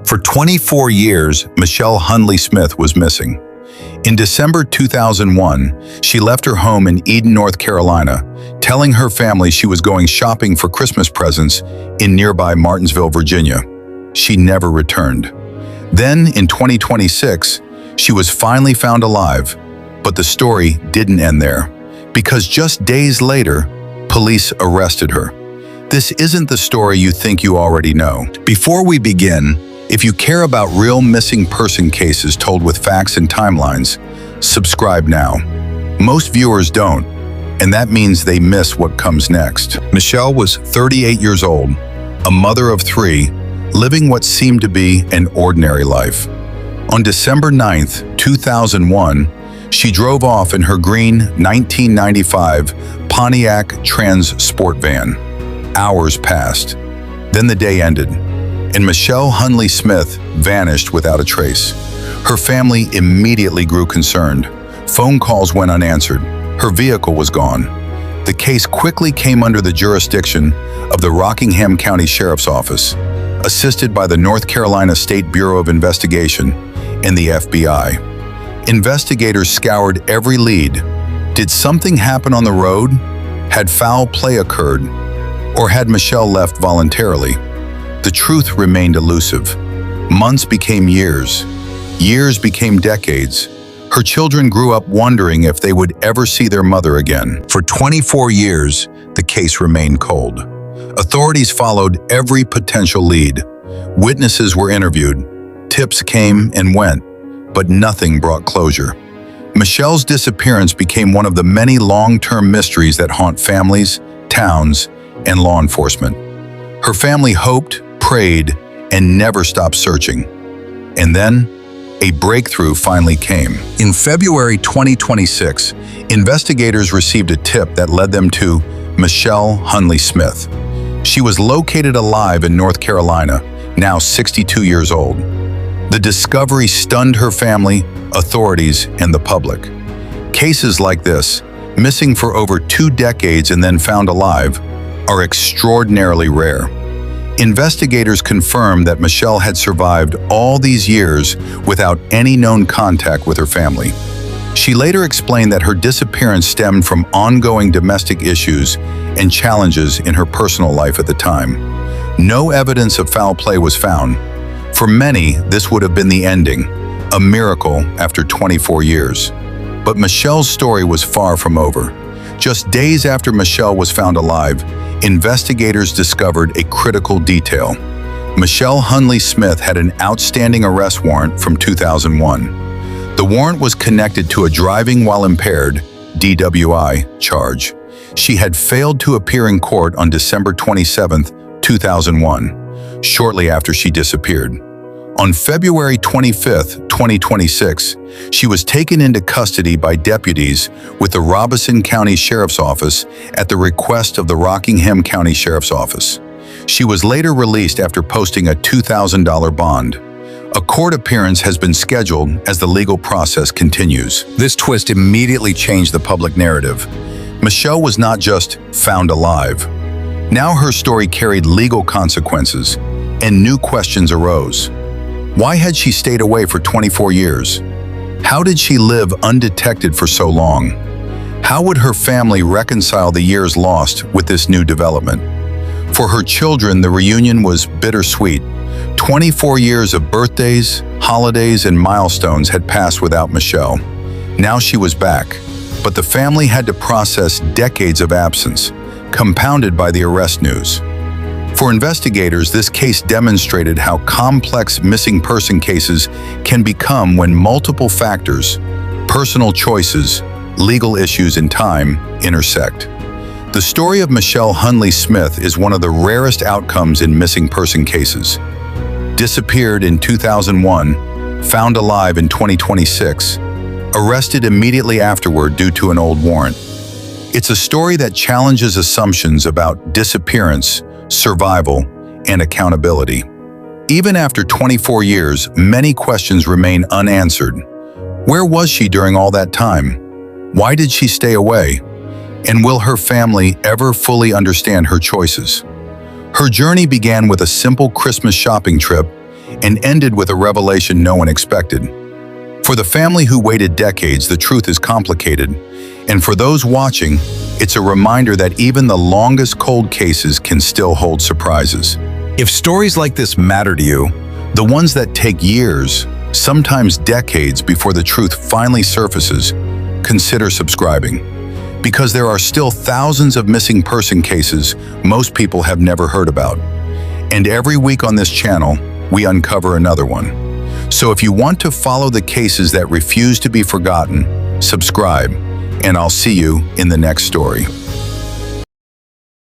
For 24 years, Michele Hundley Smith was missing. In December 2001, she left her home in Eden, North Carolina, telling her family she was going shopping for Christmas presents in nearby Martinsville, Virginia. She never returned. Then, in 2026, she was finally found alive, but the story didn't end there, because just days later, police arrested her. This isn't the story you think you already know. Before we begin, if you care about real missing person cases told with facts and timelines, subscribe now. Most viewers don't, and that means they miss what comes next. Michele was 38 years old, a mother of 3, living what seemed to be an ordinary life. On December 9th, 2001, she drove off in her green 1995 Pontiac Trans Sport van. Hours passed. Then the day ended, and Michele Hundley Smith vanished without a trace. Her family immediately grew concerned. Phone calls went unanswered. Her vehicle was gone. The case quickly came under the jurisdiction of the Rockingham County Sheriff's Office, assisted by the North Carolina State Bureau of Investigation and the FBI. Investigators scoured every lead. Did something happen on the road? Had foul play occurred? Or had Michele left voluntarily? The truth remained elusive. Months became years. Years became decades. Her children grew up wondering if they would ever see their mother again. For 24 years, the case remained cold. Authorities followed every potential lead. Witnesses were interviewed. Tips came and went, but nothing brought closure. Michele's disappearance became one of the many long-term mysteries that haunt families, towns, and law enforcement. Her family hoped, prayed, and never stopped searching. And then, a breakthrough finally came. In February 2026, investigators received a tip that led them to Michele Hundley Smith. She was located alive in North Carolina, now 62 years old. The discovery stunned her family, authorities, and the public. Cases like this, missing for over 2 decades and then found alive, are extraordinarily rare. Investigators confirmed that Michele had survived all these years without any known contact with her family. She later explained that her disappearance stemmed from ongoing domestic issues and challenges in her personal life at the time. No evidence of foul play was found. For many, this would have been the ending, a miracle after 24 years. But Michele's story was far from over. Just days after Michele was found alive, investigators discovered a critical detail. Michele Hundley Smith had an outstanding arrest warrant from 2001. The warrant was connected to a driving while impaired, DWI, charge. She had failed to appear in court on December 27, 2001, shortly after she disappeared. On February 25, 2026, she was taken into custody by deputies with the Robeson County Sheriff's Office at the request of the Rockingham County Sheriff's Office. She was later released after posting a $2,000 bond. A court appearance has been scheduled as the legal process continues. This twist immediately changed the public narrative. Michele was not just found alive. Now her story carried legal consequences, and new questions arose. Why had she stayed away for 24 years? How did she live undetected for so long? How would her family reconcile the years lost with this new development? For her children, the reunion was bittersweet. 24 years of birthdays, holidays, and milestones had passed without Michele. Now she was back, but the family had to process decades of absence, compounded by the arrest news. For investigators, this case demonstrated how complex missing person cases can become when multiple factors, personal choices, legal issues, and time intersect. The story of Michele Hundley Smith is one of the rarest outcomes in missing person cases. Disappeared in 2001, found alive in 2026, arrested immediately afterward due to an old warrant. It's a story that challenges assumptions about disappearance, survival, and accountability. Even after 24 years, many questions remain unanswered. Where was she during all that time? Why did she stay away? And will her family ever fully understand her choices? Her journey began with a simple Christmas shopping trip and ended with a revelation no one expected. For the family who waited decades, the truth is complicated. And for those watching, it's a reminder that even the longest cold cases can still hold surprises. If stories like this matter to you, the ones that take years, sometimes decades before the truth finally surfaces, consider subscribing. Because there are still thousands of missing person cases most people have never heard about. And every week on this channel, we uncover another one. So if you want to follow the cases that refuse to be forgotten, subscribe, and I'll see you in the next story.